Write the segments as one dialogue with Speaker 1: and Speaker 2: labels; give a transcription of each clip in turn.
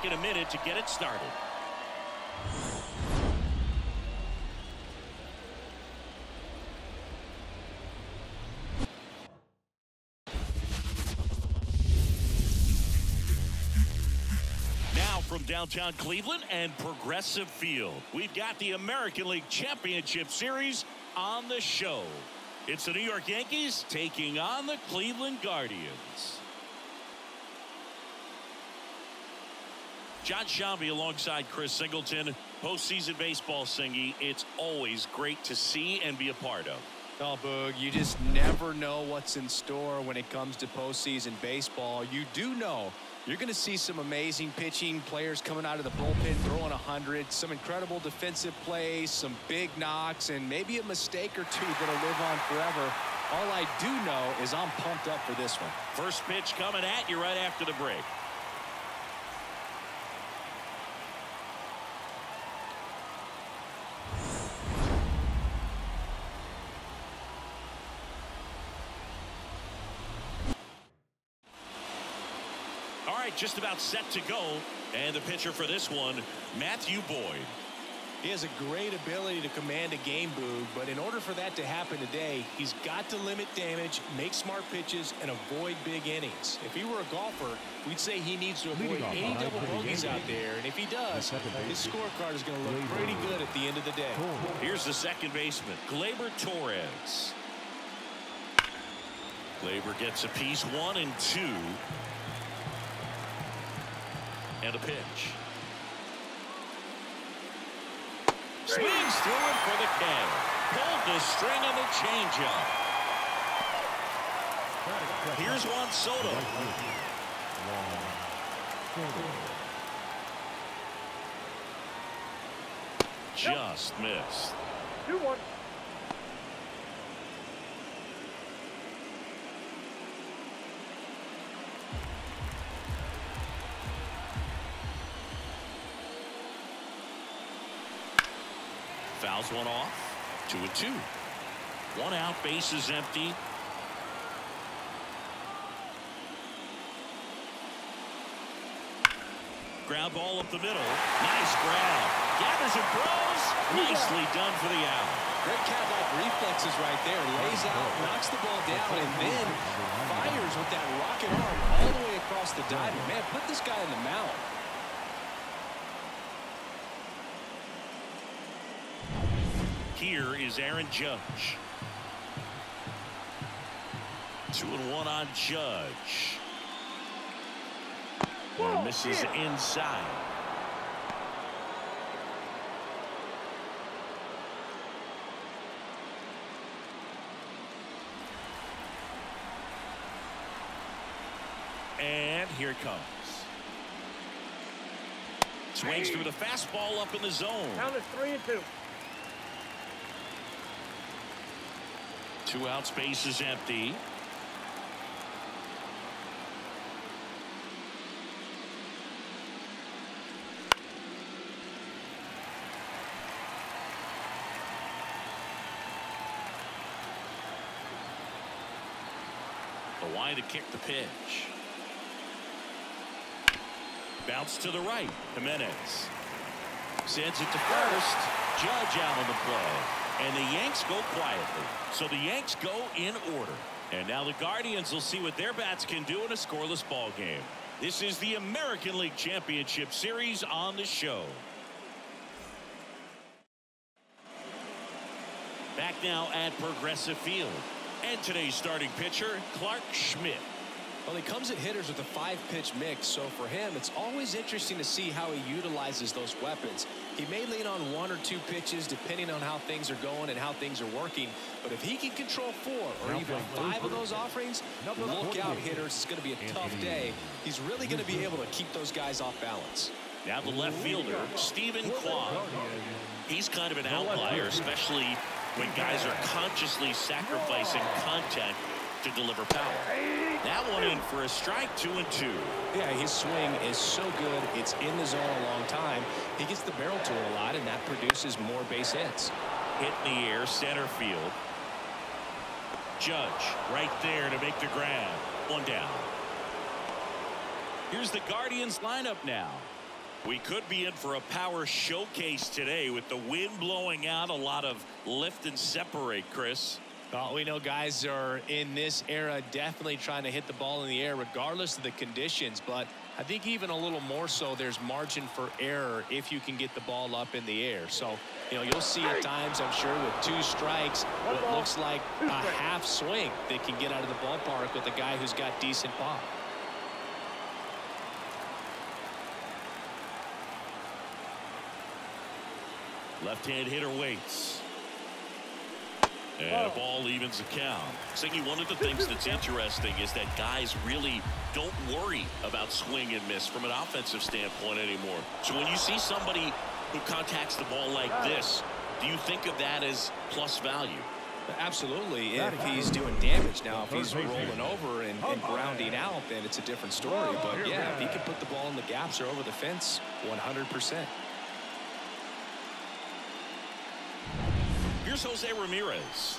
Speaker 1: taking a minute to get it started. Now from downtown Cleveland and Progressive Field, we've got the American League Championship Series on the show. It's the New York Yankees taking on the Cleveland Guardians. John Shambi alongside Chris Singleton. Postseason baseball, Singy, it's always great to see and be a part of.
Speaker 2: Oh, Boog, you just never know what's in store when it comes to postseason baseball. You do know you're going to see some amazing pitching, players coming out of the bullpen throwing 100, some incredible defensive plays, some big knocks, and maybe a mistake or two that'll live on forever. All I do know is I'm pumped up for this one.
Speaker 1: First pitch coming at you right after the break. Just about set to go, and the pitcher for this one, Matthew Boyd.
Speaker 2: He has a great ability to command a game, Boog, but in order for that to happen today, he's got to limit damage, make smart pitches, and avoid big innings. If he were a golfer, we'd say he needs to avoid any double bogeys out there, and if he does, his scorecard is going to look pretty good at the end of the day.
Speaker 1: Here's the second baseman, Gleyber Torres. Gleyber gets a piece, 1 and 2. And a pitch. Swings through it for the K. Pulled the string on the changeup. Here's Juan Soto. Just missed.
Speaker 3: 2-1.
Speaker 1: Fouls one off. 2 and 2. 1 out, bases empty. Ground ball up the middle. Nice grab. Gathers and throws. Nicely done for the out.
Speaker 2: Great cat-like reflexes right there. Lays out, knocks the ball down, and then fires with that rocket arm all the way across the diamond. Man, put this guy in the mound.
Speaker 1: Here is Aaron Judge. 2-1 on Judge. And misses inside. And here it comes. Swings through the fastball up in the zone.
Speaker 3: Count is 3 and 2.
Speaker 1: 2 outs, base is empty. The line to kick the pitch. Bounce to the right. Jimenez sends it to first. Judge out on the play. And the Yanks go quietly. So the Yanks go in order. And now the Guardians will see what their bats can do in a scoreless ball game. This is the American League Championship Series on the show. Back now at Progressive Field. And today's starting pitcher, Clark Schmidt.
Speaker 2: Well, he comes at hitters with a 5-pitch mix, so for him, it's always interesting to see how he utilizes those weapons. He may lean on 1 or 2 pitches depending on how things are going and how things are working, but if he can control 4 or even 5 of those offerings, look out, hitters. It's going to be a tough day. He's really going to be able to keep those guys off balance.
Speaker 1: Now the left fielder, Stephen Kwan. He's kind of an outlier, especially when guys are consciously sacrificing contact to deliver power. That one in for a strike, 2 and 2.
Speaker 2: Yeah, his swing is so good. It's in the zone a long time. He gets the barrel to it a lot, and that produces more base hits.
Speaker 1: Hit in the air, center field. Judge right there to make the grab. 1 down. Here's the Guardians lineup now. We could be in for a power showcase today with the wind blowing out, a lot of lift and separate, Chris.
Speaker 2: Well, we know guys are in this era definitely trying to hit the ball in the air regardless of the conditions, but I think even a little more so there's margin for error if you can get the ball up in the air. So, you'll see at times, I'm sure, with 2 strikes, what looks like a half swing that can get out of the ballpark with a guy who's got decent pop.
Speaker 1: Left-hand hitter waits. And a ball evens the count. Saying one of the things that's interesting is that guys really don't worry about swing and miss from an offensive standpoint anymore. So when you see somebody who contacts the ball like this, do you think of that as plus value?
Speaker 2: Absolutely, if he's doing damage. Now, if he's rolling over and grounding out, then it's a different story. But, yeah, if he can put the ball in the gaps or over the fence, 100%.
Speaker 1: Here's Jose Ramirez.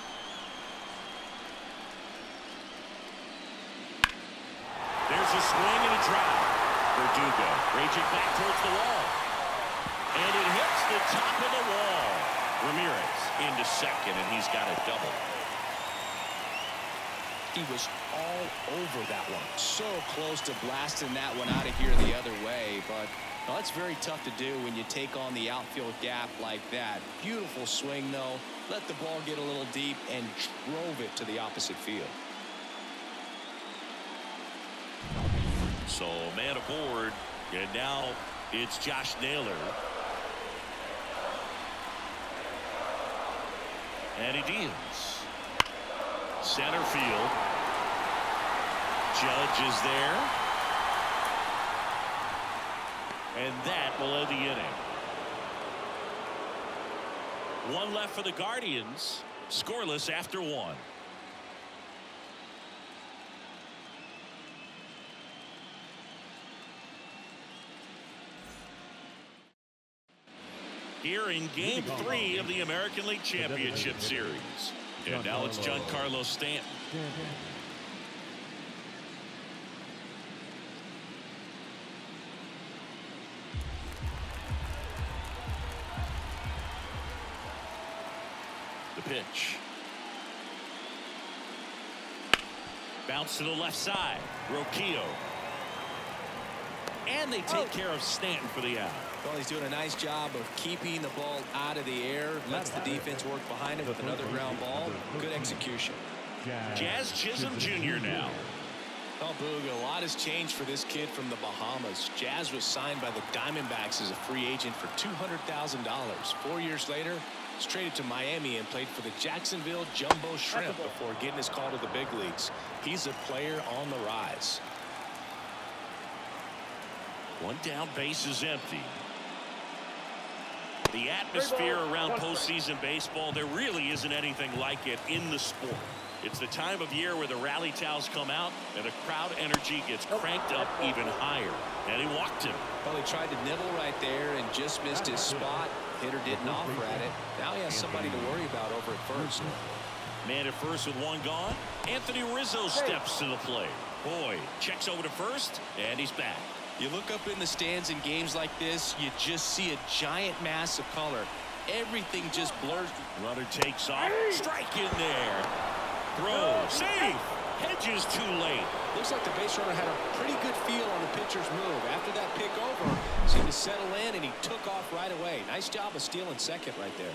Speaker 1: There's a swing and a drive. Verdugo raging back towards the wall. And it hits the top of the wall. Ramirez into second, and he's got a double.
Speaker 2: He was all over that one. So close to blasting that one out of here the other way, but that's very tough to do when you take on the outfield gap like that. Beautiful swing, though. Let the ball get a little deep and drove it to the opposite field.
Speaker 1: So man aboard, and now it's Josh Naylor. And he deals. Center field. Judge is there. And that will end the inning. One left for the Guardians. Scoreless after 1. Here in Game 3 of the American League Championship Series. And now it's Giancarlo Stanton. The pitch. Bounce to the left side. Roquillo. And they take care of Stanton for the out.
Speaker 2: Well, he's doing a nice job of keeping the ball out of the air. Lets the defense work behind it with another ground ball. Good execution.
Speaker 1: Jazz Chisholm Jr. now.
Speaker 2: Oh, Boog, a lot has changed for this kid from the Bahamas. Jazz was signed by the Diamondbacks as a free agent for $200,000. 4 years later, he's traded to Miami and played for the Jacksonville Jumbo Shrimp before getting his call to the big leagues. He's a player on the rise.
Speaker 1: One down, base is empty. The atmosphere around postseason baseball, there really isn't anything like it in the sport. It's the time of year where the rally towels come out and the crowd energy gets cranked up even higher. And he walked him.
Speaker 2: Well, he tried to nibble right there and just missed his spot. Hitter didn't offer at it. Now he has somebody to worry about over at first.
Speaker 1: Man at first with one gone. Anthony Rizzo steps to the plate. Boyd checks over to first, and he's back.
Speaker 2: You look up in the stands in games like this, you just see a giant mass of color. Everything just blurs.
Speaker 1: Runner takes off. Strike in there. Throw. Safe. Hedges too late.
Speaker 2: Looks like the base runner had a pretty good feel on the pitcher's move. After that pick over, seemed to settle in, and he took off right away. Nice job of stealing second right there.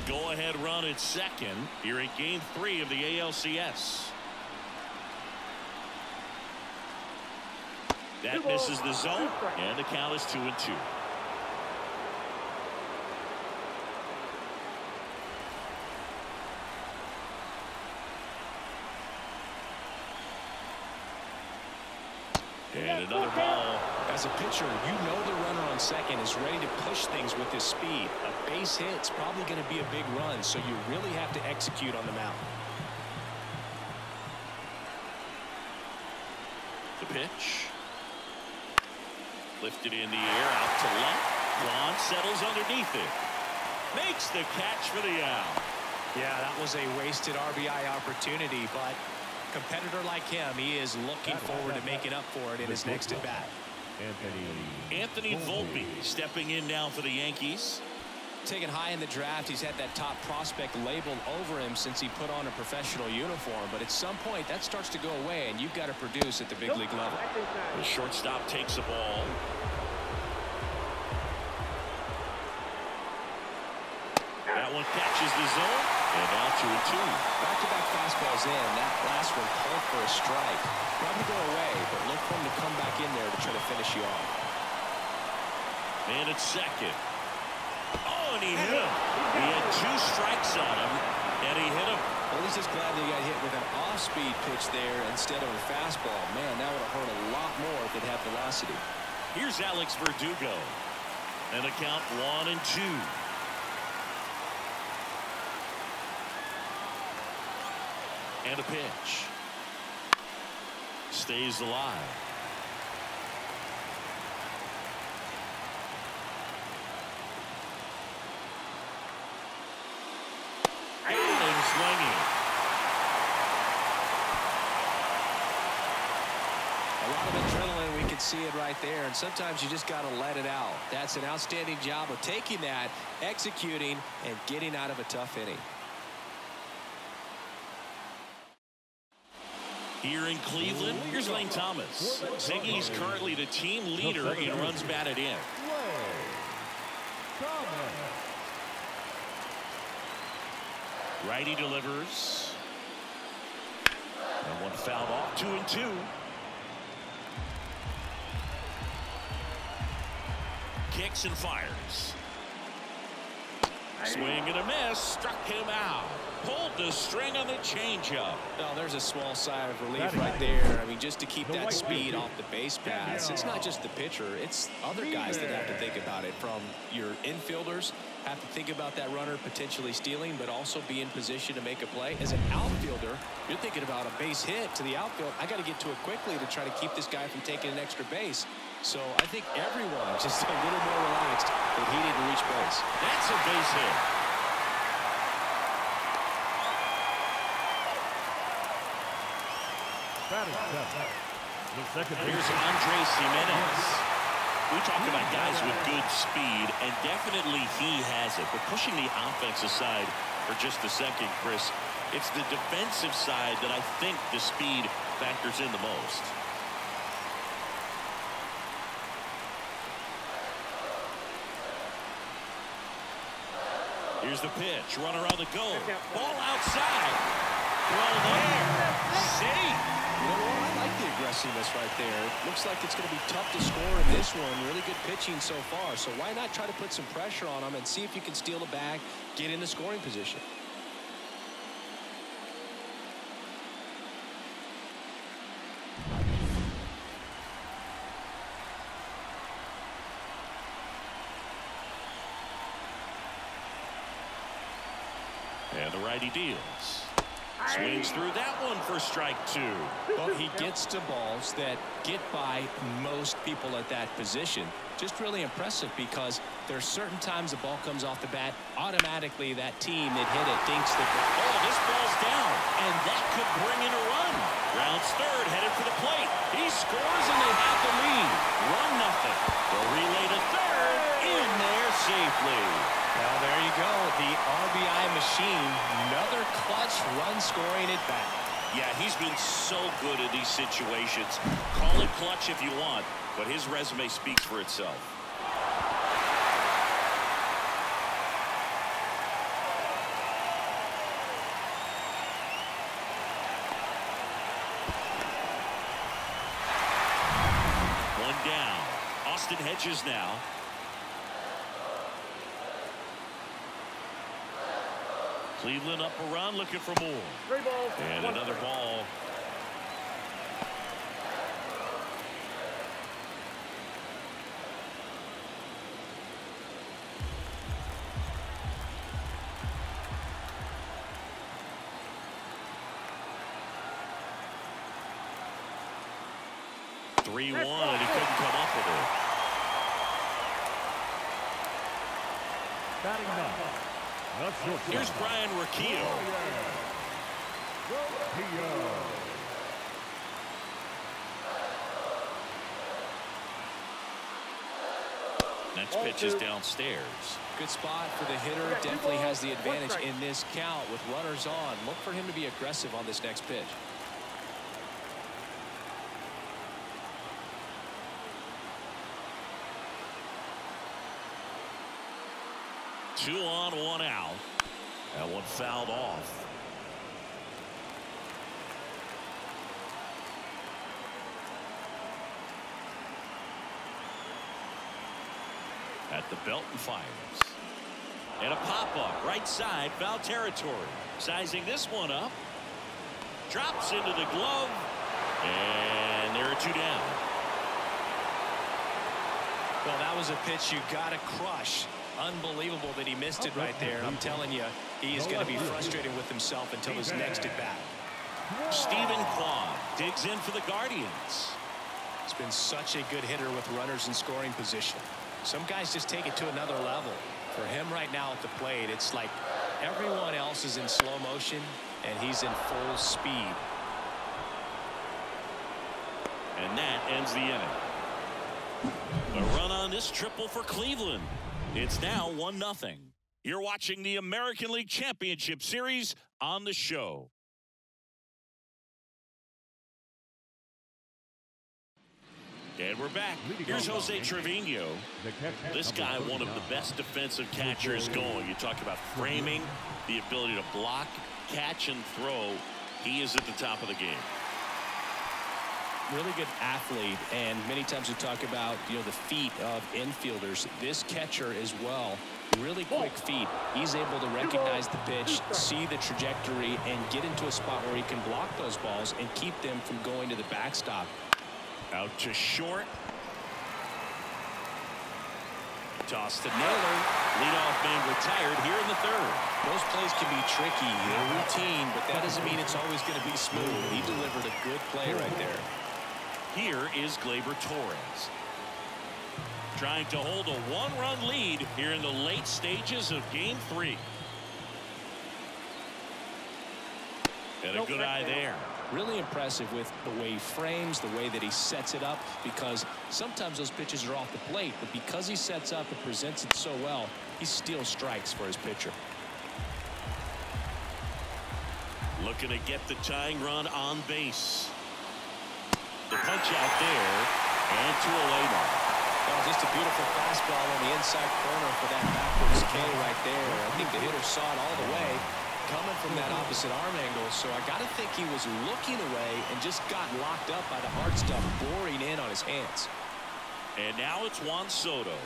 Speaker 1: Go-ahead run at second here in Game 3 of the ALCS. That misses the zone, and the count is 2-2. And another ball.
Speaker 2: As a pitcher, you know the runner on second is ready to push things with his speed. A base hit's probably going to be a big run, so you really have to execute on the mound.
Speaker 1: The pitch. Lifted in the air, out to left. Juan settles underneath it. Makes the catch for the out.
Speaker 2: Yeah, that was a wasted RBI opportunity, but a competitor like him, he is looking forward to making up for it in his next at-bat.
Speaker 1: Anthony Volpe stepping in now for the Yankees.
Speaker 2: Taken high in the draft, he's had that top prospect labeled over him since he put on a professional uniform, but at some point that starts to go away and you've got to produce at the big league level.
Speaker 1: The shortstop takes the ball. That one catches the zone, and now 2-2.
Speaker 2: Back-to-back fastballs in. That last one called for a strike. Probably go away, but look for him to come back in there to try to finish you off.
Speaker 1: Man at second. Oh, and he hit him. He had 2 strikes on him, and he hit him.
Speaker 2: Well, he's just glad that he got hit with an off-speed pitch there instead of a fastball. Man, that would have hurt a lot more if it had velocity.
Speaker 1: Here's Alex Verdugo. And the count 1-2. And a pitch. Stays alive. And swinging.
Speaker 2: A lot of adrenaline, we can see it right there, and sometimes you just got to let it out. That's an outstanding job of taking that, executing, and getting out of a tough inning.
Speaker 1: Here in Cleveland, here's Lane Thomas. Ziggy's currently the team leader in runs batted in. Righty delivers. And one fouled off, 2-2. Kicks and fires. Swing and a miss, struck him out. Pulled the string on the changeup.
Speaker 2: Well, there's a small sigh of relief right there. I mean, just to keep that speed off the base paths. It's not just the pitcher. It's other guys that have to think about it. From your infielders, have to think about that runner potentially stealing, but also be in position to make a play. As an outfielder, you're thinking about a base hit to the outfield. I got to get to it quickly to try to keep this guy from taking an extra base. So I think everyone just a little more relaxed that he didn't reach base.
Speaker 1: That's a base hit. Here's Andres Jimenez. We talk about guys with good speed, and definitely he has it. But pushing the offense aside for just a second, Chris, it's the defensive side that I think the speed factors in the most. Here's the pitch. Runner on the go. Ball outside. Throw there. Safe.
Speaker 2: You know what? I like the aggressiveness right there. It looks like it's going to be tough to score in this one. Really good pitching so far. So why not try to put some pressure on him and see if you can steal the bag, get in the scoring position.
Speaker 1: And the righty deals. Swings through that one for strike 2.
Speaker 2: Well, he gets to balls that get by most people at that position. Just really impressive because there's certain times the ball comes off the bat, automatically that team that hit it thinks that,
Speaker 1: oh, this ball's down, and that could bring in a run. Rounds third, headed for the plate. He scores, and they have the lead. 1-0. The relay to third, in there safely.
Speaker 2: Well, there you go. The RBI machine. Another clutch run scoring at bat.
Speaker 1: Yeah, he's been so good in these situations. Call it clutch if you want, but his resume speaks for itself. One down. Austin Hedges now. Cleveland up a run, looking for more. And another ball. Three-1, and he couldn't come up with it.
Speaker 3: Batting
Speaker 1: Here's Brian Riccio. Next pitch is downstairs.
Speaker 2: Good spot for the hitter. Definitely has the advantage in this count with runners on. Look for him to be aggressive on this next pitch.
Speaker 1: 2 on, 1 out. That one fouled off. At the belt and fires. And a pop-up right side, foul territory. Sizing this one up. Drops into the glove. And there are 2 down.
Speaker 2: Well, that was a pitch you got to crush. Unbelievable that he missed it right there. I'm telling you, he is going to be frustrated with himself until his next at bat.
Speaker 1: Stephen Kwan digs in for the Guardians.
Speaker 2: He's been such a good hitter with runners in scoring position. Some guys just take it to another level. For him right now at the plate, it's like everyone else is in slow motion and he's in full speed.
Speaker 1: And that ends the inning. A run on this triple for Cleveland. It's now 1-0. You're watching the American League Championship Series on the show. And we're back. Here's Jose Trevino. This guy, one of the best defensive catchers going. You talk about framing, the ability to block, catch, and throw. He is at the top of the game.
Speaker 2: Really good athlete, and many times we talk about, the feet of infielders. This catcher as well, really quick feet. He's able to recognize the pitch, see the trajectory, and get into a spot where he can block those balls and keep them from going to the backstop.
Speaker 1: Out to short. Toss to Naylor. Leadoff man retired here in the 3rd.
Speaker 2: Those plays can be tricky. They're routine, but that doesn't mean it's always going to be smooth. He delivered a good play right there.
Speaker 1: Here is Gleyber Torres. Trying to hold a 1-run lead here in the late stages of Game 3. And a good eye there.
Speaker 2: Really impressive with the way he frames, the way that he sets it up, because sometimes those pitches are off the plate, but because he sets up and presents it so well, he still strikes for his pitcher.
Speaker 1: Looking to get the tying run on base. The punch out there, and to a lay ball.
Speaker 2: Well, just a beautiful fastball on the inside corner for that backwards K right there. I think the hitter saw it all the way, coming from that opposite arm angle, so I got to think he was looking away and just got locked up by the hard stuff boring in on his hands.
Speaker 1: And now it's Juan Soto.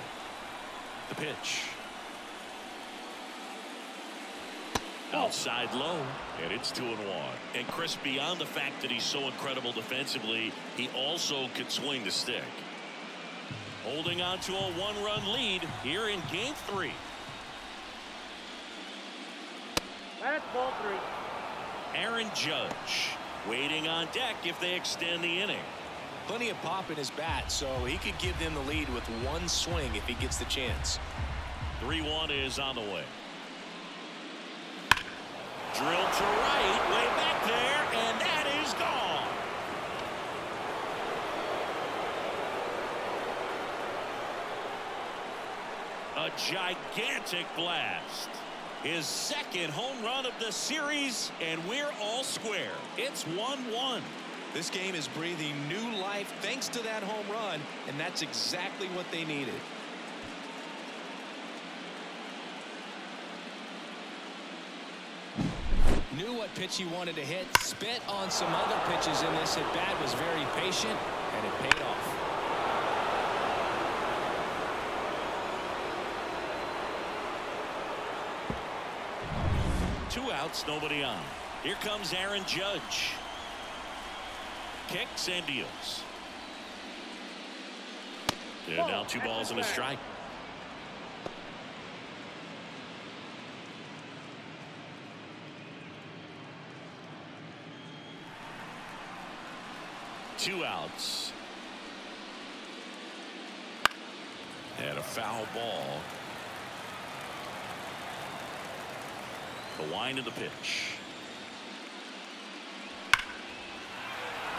Speaker 1: The pitch. Outside low, and it's 2-1. And Chris, beyond the fact that he's so incredible defensively, he also could swing the stick. Holding on to a 1-run lead here in Game 3.
Speaker 3: That's ball 3.
Speaker 1: Aaron Judge waiting on deck if they extend the inning.
Speaker 2: Plenty of pop in his bat, so he could give them the lead with one swing if he gets the chance.
Speaker 1: 3-1 is on the way. Drilled to right, way back there, and that is gone. A gigantic blast. His 2nd home run of the series, and we're all square. It's 1-1.
Speaker 2: This game is breathing new life thanks to that home run, and that's exactly what they needed. Knew what pitch he wanted to hit, spit on some other pitches in this at bat, was very patient, and it paid off.
Speaker 1: Two outs, nobody on. Here comes Aaron Judge. Kicks and deals. And now 2 balls and a strike. Two outs. And a foul ball. The wind of the pitch.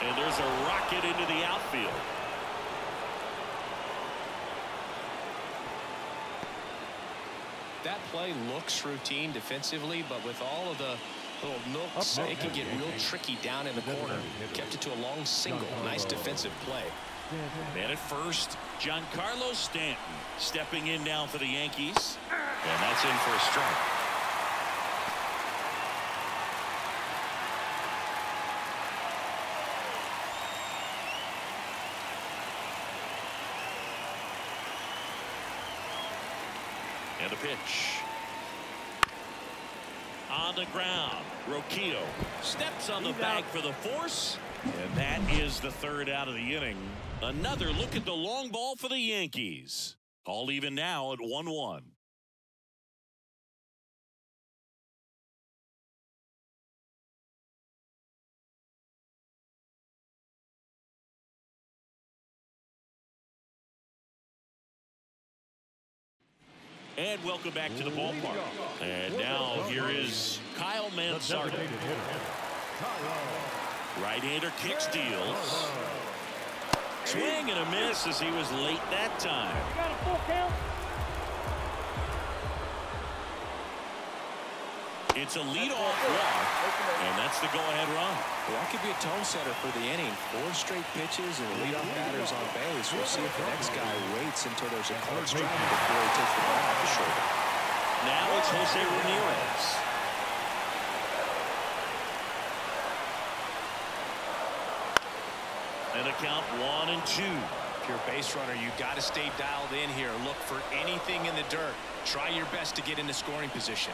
Speaker 1: And there's a rocket into the outfield.
Speaker 2: That play looks routine defensively, but with all of the little nooks, it can get real tricky down in the corner. Kept it to a long single. Nice defensive play.
Speaker 1: Man at first, Giancarlo Stanton stepping in now for the Yankees. And that's in for a strike. And the pitch. On the ground, Roquillo steps on the bag for the force. And that is the third out of the inning. Another look at the long ball for the Yankees. All even now at 1-1. And welcome back to the ballpark. And now here is Kyle Mansardo. Right-hander kicks, deals. Swing and a miss as he was late that time.
Speaker 3: You got a full count?
Speaker 1: It's a leadoff walk, and that's the go-ahead run.
Speaker 2: Well, that could be a tone setter for the inning. 4 straight pitches and leadoff batters on base. We'll see if the next guy waits until there's a called strike before he takes the ball off the shoulder.
Speaker 1: Now it's Jose Ramirez. And a count 1-2.
Speaker 2: If you're a base runner, you got to stay dialed in here. Look for anything in the dirt. Try your best to get into scoring position.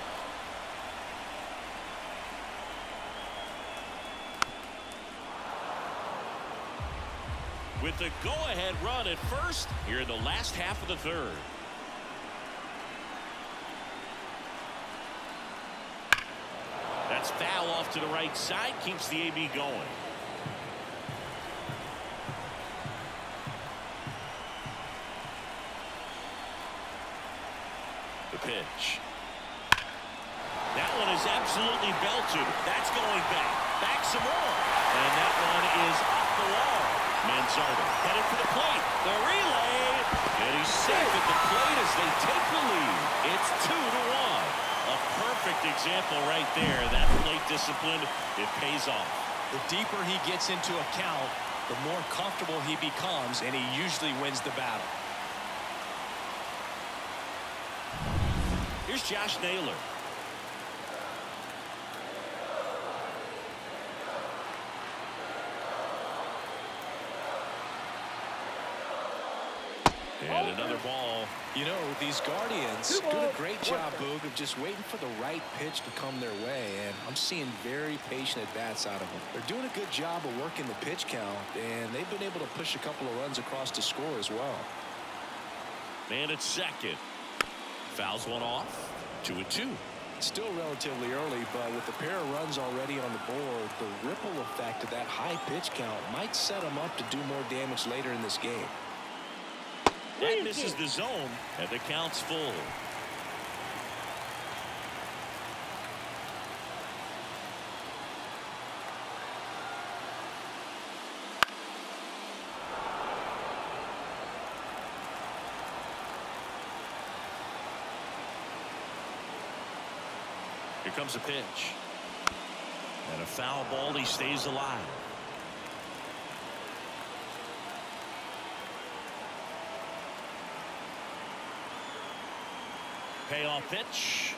Speaker 1: With the go-ahead run at first here in the last half of the third. That's foul off to the right side, keeps the AB going. The pitch. That one is absolutely belted. That's going back. Back some more. And that one is off the wall. Mansardo headed for the plate. The relay. And he's safe at the plate as they take the lead. It's 2-1. A perfect example right there. That plate discipline, it pays off.
Speaker 2: The deeper he gets into a count, the more comfortable he becomes, and he usually wins the battle.
Speaker 1: Here's Josh Naylor. And another ball.
Speaker 2: You know, these Guardians do a great job, Boog, of just waiting for the right pitch to come their way, and I'm seeing very patient at-bats out of them. They're doing a good job of working the pitch count, and they've been able to push a couple of runs across to score as well.
Speaker 1: Man at second. Fouls one off. 2-2.
Speaker 2: It's still relatively early, but with a pair of runs already on the board, the ripple effect of that high pitch count might set them up to do more damage later in this game.
Speaker 1: That misses the zone, and the count's full. Here comes a pitch. And a foul ball, he stays alive. Payoff pitch.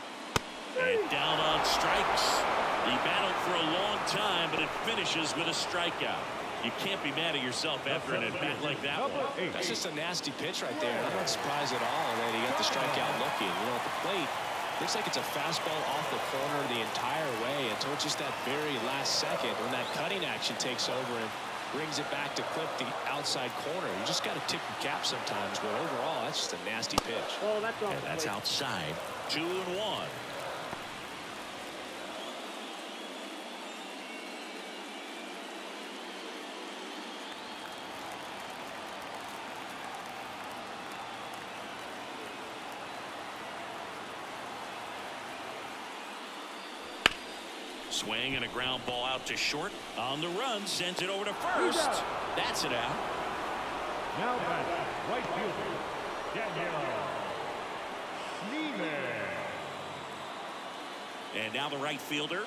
Speaker 1: And down on strikes. He battled for a long time, but it finishes with a strikeout. You can't be mad at yourself after an at-bat like that one.
Speaker 2: That's just a nasty pitch right there. I'm not surprised at all that he got the strikeout looking. You know, at the plate, looks like it's a fastball off the corner the entire way until just that very last second when that cutting action takes over and brings it back to clip the outside corner. You just got to tip your cap sometimes, but overall, that's just a nasty pitch.
Speaker 3: Oh, that's off.
Speaker 1: And that's outside. 2-1. Swing and a ground ball out to short. On the run, sends it over to first. That's it out.
Speaker 4: Now back, right fielder, Daniel.
Speaker 1: And now the right fielder.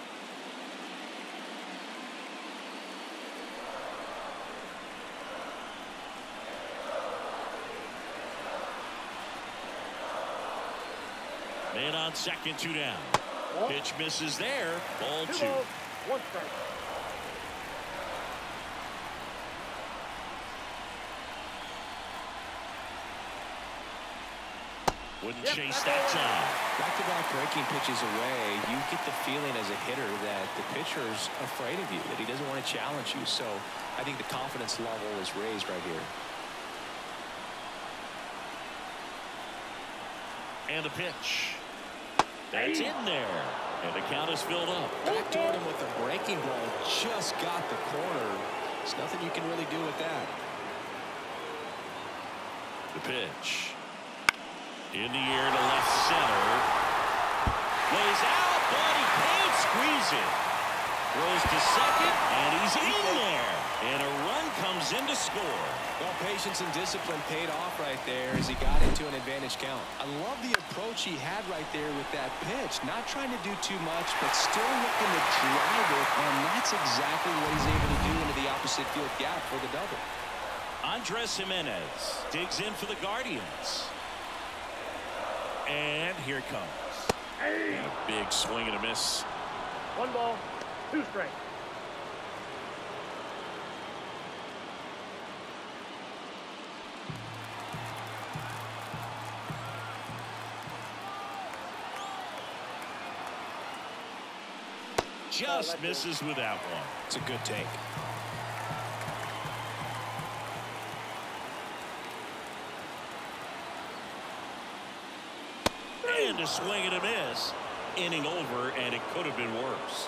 Speaker 1: Man on second, 2 down. Pitch misses there. Ball 2.
Speaker 3: 1 strike.
Speaker 1: Wouldn't chase that time.
Speaker 2: Back-to-back breaking pitches away, you get the feeling as a hitter that the pitcher's afraid of you, that he doesn't want to challenge you. So I think the confidence level is raised right here.
Speaker 1: And the pitch. That's in there. And the count is filled up.
Speaker 2: Backdoored him with a breaking ball. Just got the corner. There's nothing you can really do with that.
Speaker 1: The pitch. In the air to left center. Lays out, but he can't squeeze it. Throws to second, and he's in there. And a run comes in to score.
Speaker 2: Well, patience and discipline paid off right there as he got into an advantage count. I love the approach he had right there with that pitch. Not trying to do too much, but still looking to drive it, and that's exactly what he's able to do into the opposite field gap for the double.
Speaker 1: Andres Jimenez digs in for the Guardians. And here it comes. And a big swing and a miss.
Speaker 3: 1 ball, 2 strikes.
Speaker 1: Just misses with that one.
Speaker 2: It's a good take.
Speaker 1: And a swing and a miss. Inning over, and it could have been worse.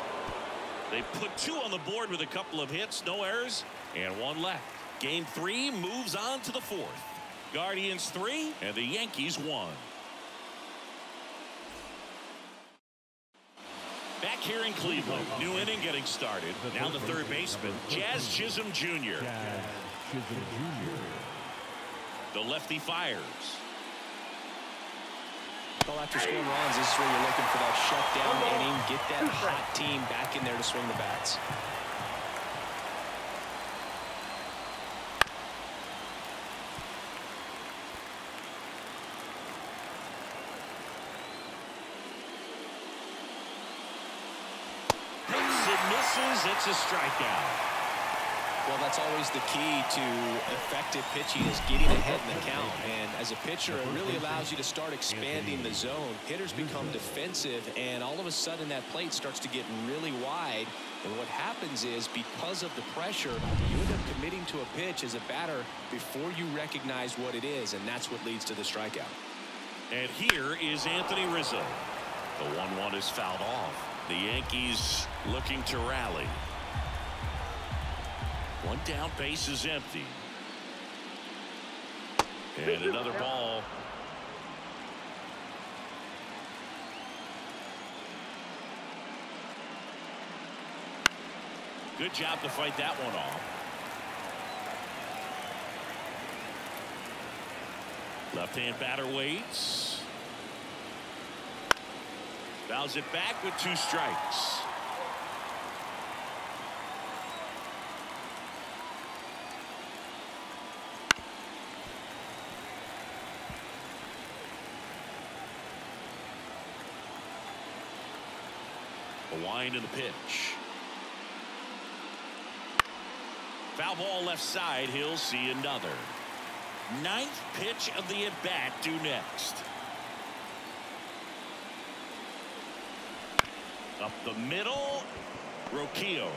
Speaker 1: They put 2 on the board with a couple of hits, no errors, and 1 left. Game 3 moves on to the 4th. Guardians 3 and the Yankees 1. Back here in Cleveland, new inning getting started. Now the third baseman, Jazz Chisholm Jr. The lefty fires.
Speaker 2: Well, after scoring runs, this is where you're looking for that shutdown inning. Get that hot team back in there to swing the bats.
Speaker 1: Hits and misses. It's a strikeout.
Speaker 2: Well, that's always the key to effective pitching is getting ahead in the count. And as a pitcher, it really allows you to start expanding the zone. Hitters become defensive, and all of a sudden that plate starts to get really wide. And what happens is, because of the pressure, you end up committing to a pitch as a batter before you recognize what it is, and that's what leads to the strikeout.
Speaker 1: And here is Anthony Rizzo. The 1-1 is fouled off. The Yankees looking to rally. 1 down, base is empty. And another ball. Good job to fight that one off. Left-hand batter waits. Fouls it back with 2 strikes. A wind in the pitch. Foul ball left side. He'll see another. 9th pitch of the at-bat due next. Up the middle. Roquillo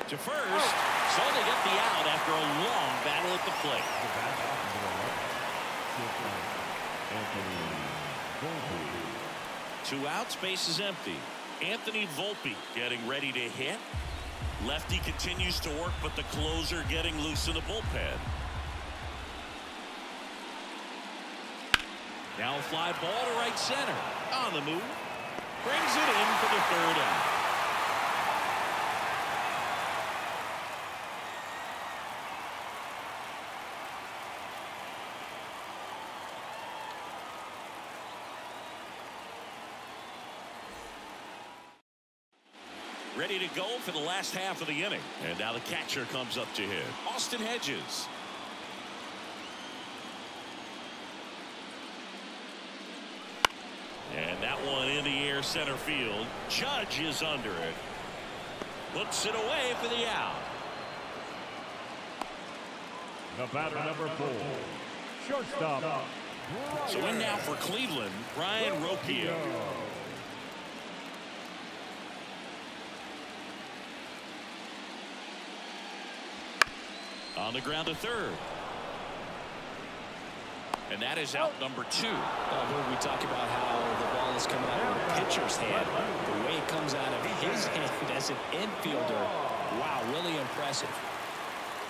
Speaker 1: to first. So they get the out after a long battle at the plate. 2 outs, base is empty. Anthony Volpe getting ready to hit. Lefty continues to work, but the closer getting loose in the bullpen. Now a fly ball to right center. On the move. Brings it in for the 3rd out. ready to go for the last half of the inning. And now the catcher comes up to hit. Austin Hedges. And that one in the air center field. Judge is under it. Puts it away for the out.
Speaker 4: The batter, number 4, shortstop.
Speaker 1: So in now for Cleveland, Brian Ropio. On the ground to third. And that is out number 2.
Speaker 2: We talk about how the ball is coming out of the pitcher's hand. The way it comes out of his hand as an infielder. Wow, really impressive.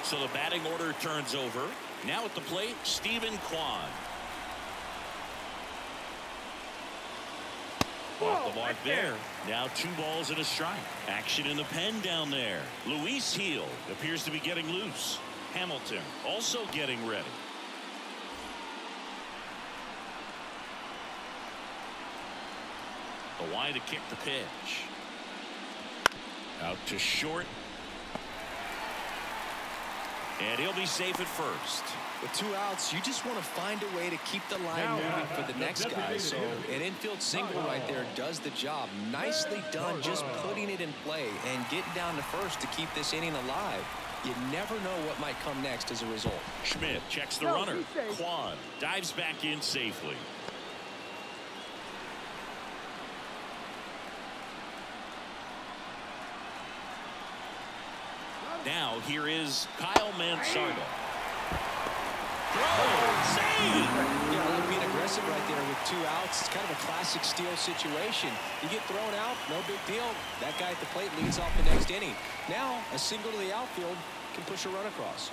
Speaker 1: So the batting order turns over. Now at the plate, Stephen Kwan. Off the mark there. Now 2 balls and a strike. Action in the pen down there. Luis Heel appears to be getting loose. Hamilton also getting ready. The wide to kick the pitch. Out to short. And he'll be safe at first.
Speaker 2: With 2 outs, you just want to find a way to keep the line moving for the next guy. So an infield single right there does the job. Nicely done, just putting it in play and getting down to first to keep this inning alive. You never know what might come next as a result.
Speaker 1: Schmidt checks the runner. Kwan dives back in safely. Now here is Kyle Mansardo. Throw, save!
Speaker 2: Yeah, I like being aggressive right there with 2 outs. It's kind of a classic steal situation. You get thrown out, no big deal. That guy at the plate leads off the next inning. Now a single to the outfield can push a run across.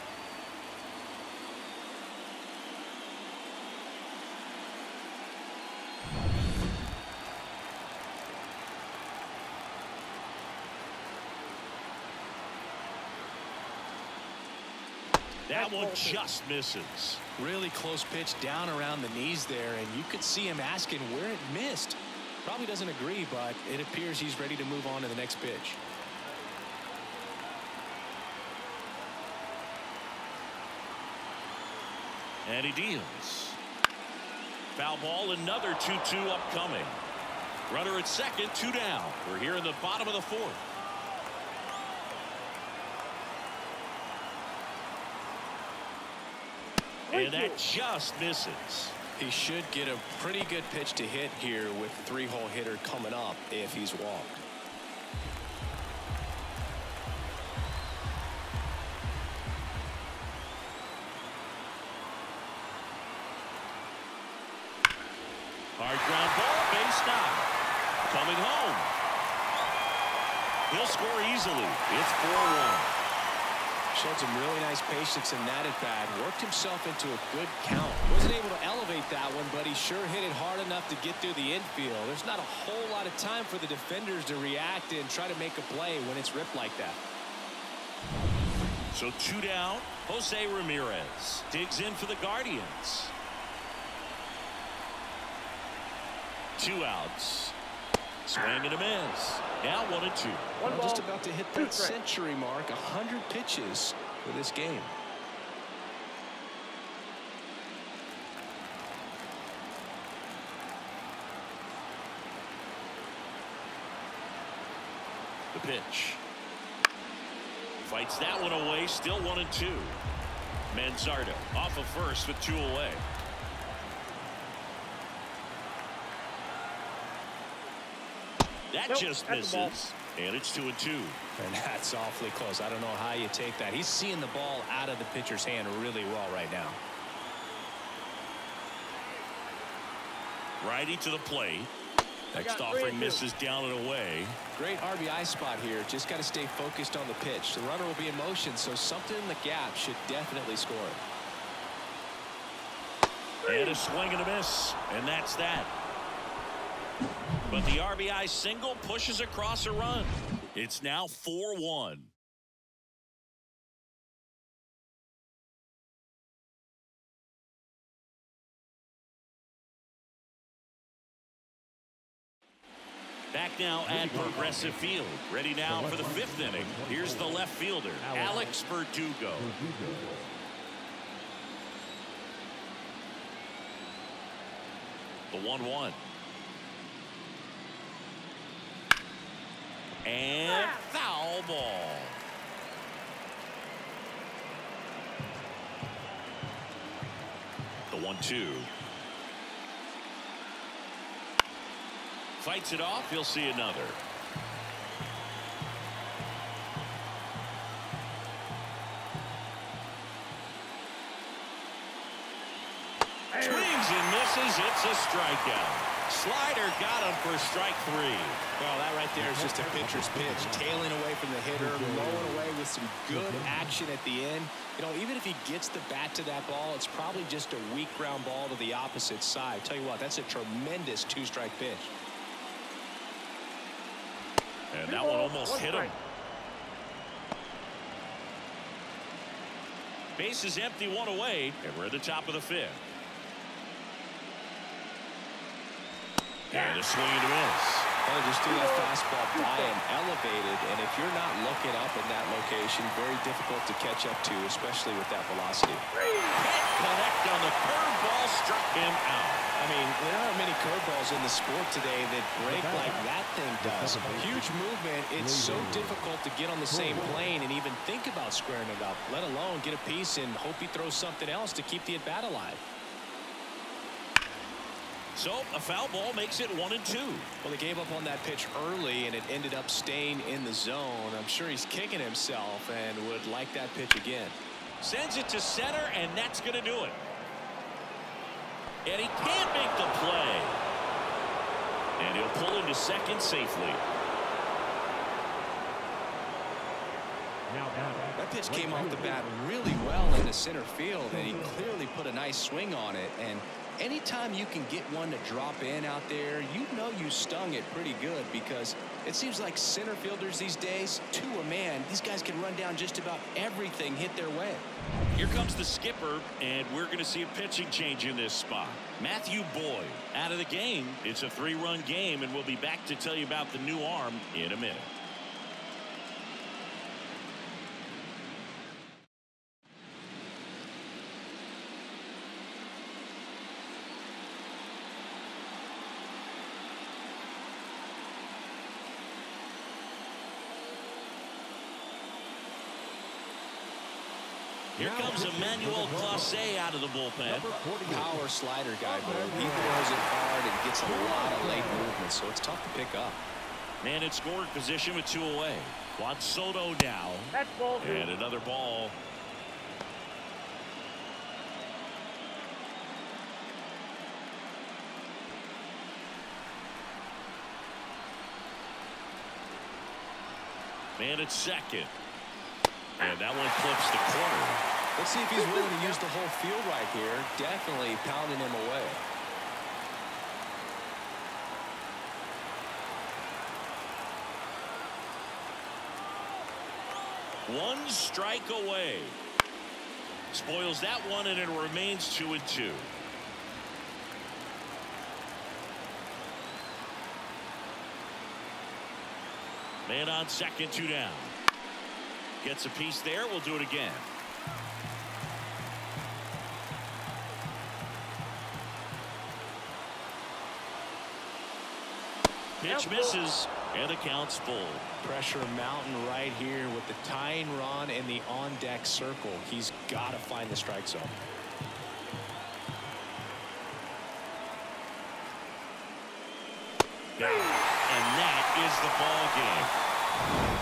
Speaker 1: That one just misses.
Speaker 2: Really close pitch down around the knees there, and you could see him asking where it missed. Probably doesn't agree, but it appears he's ready to move on to the next pitch.
Speaker 1: And he deals. Foul ball, another 2-2 upcoming. Runner at second, 2 down. We're here in the bottom of the 4th. And that just misses.
Speaker 2: He should get a pretty good pitch to hit here with 3-hole hitter coming up if he's walked.
Speaker 1: Hard ground ball, base knock. Coming home. He'll score easily. It's 4-1.
Speaker 2: Showed some really nice patience in that at bat. Worked himself into a good count. Wasn't able to elevate that one, but he sure hit it hard enough to get through the infield. There's not a whole lot of time for the defenders to react and try to make a play when it's ripped like that.
Speaker 1: So 2 down. Jose Ramirez digs in for the Guardians. 2 outs. Swing and a miss. Now 1-2.
Speaker 2: Well, just about to hit that century mark. 100 pitches for this game.
Speaker 1: The pitch. Fights that one away. Still 1-2. Mansardo off of first with 2 away. That just misses. And it's 2-2.
Speaker 2: And that's awfully close. I don't know how you take that. He's seeing the ball out of the pitcher's hand really well right now.
Speaker 1: Righty to the plate. Next offering misses down and away.
Speaker 2: Great RBI spot here. Just got to stay focused on the pitch. The runner will be in motion, so something in the gap should definitely score it.
Speaker 1: And a swing and a miss. And that's that. But the RBI single pushes across a run. It's now 4-1. Back now at Progressive Field. Ready now for the 5th inning. Here's the left fielder, Alex Verdugo. The 1-1. And foul ball. The 1-2. Fights it off. He'll see another. Swings and misses. It's a strikeout. Slider got him for strike 3.
Speaker 2: Well, that right there is just a pitcher's pitch. Tailing away from the hitter, blowing away with some good action at the end. You know, even if he gets the bat to that ball, it's probably just a weak ground ball to the opposite side. Tell you what, that's a tremendous 2-strike pitch.
Speaker 1: And that one almost hit him. Base is empty, 1 away, and we're at the top of the 5th. And a swing and a miss.
Speaker 2: Well, just threw that fastball by him, elevated, and if you're not looking up in that location, very difficult to catch up to, especially with that velocity.
Speaker 1: Can't connect on the curveball, struck him out.
Speaker 2: I mean, there aren't many curveballs in the sport today that break like that thing does. Huge movement. It's so difficult to get on the same plane and even think about squaring it up, let alone get a piece and hope he throws something else to keep the at-bat alive.
Speaker 1: So a foul ball makes it 1-2.
Speaker 2: Well, they gave up on that pitch early, and it ended up staying in the zone. I'm sure he's kicking himself and would like that pitch again.
Speaker 1: Sends it to center, and that's going to do it. And he can't make the play. And he'll pull into second safely.
Speaker 2: That pitch came off the bat really well into center field, and he clearly put a nice swing on it. And anytime you can get one to drop in out there, you know you stung it pretty good, because it seems like center fielders these days, to a man, these guys can run down just about everything hit their way.
Speaker 1: Here comes the skipper, and we're going to see a pitching change in this spot. Matthew Boyd out of the game. It's a 3-run game, and we'll be back to tell you about the new arm in a minute. Here comes Emmanuel Clase out of the bullpen.
Speaker 2: Power slider guy, but he throws it hard and gets a lot of late movement, so it's tough to pick up.
Speaker 1: Man in scoring position with 2 away. Juan Soto now.
Speaker 3: That's ball 2.
Speaker 1: And another ball. Man at second. And that one clips the corner.
Speaker 2: Let's see if he's willing to use the whole field right here. Definitely pounding him away.
Speaker 1: One strike away. Spoils that one, and it remains 2-2. Man on second, 2 down. Gets a piece there. We'll do it again. Pitch misses, and the count's full.
Speaker 2: Pressure mountain right here with the tying run in the on-deck circle. He's got to find the strike zone.
Speaker 1: And that is the ball game.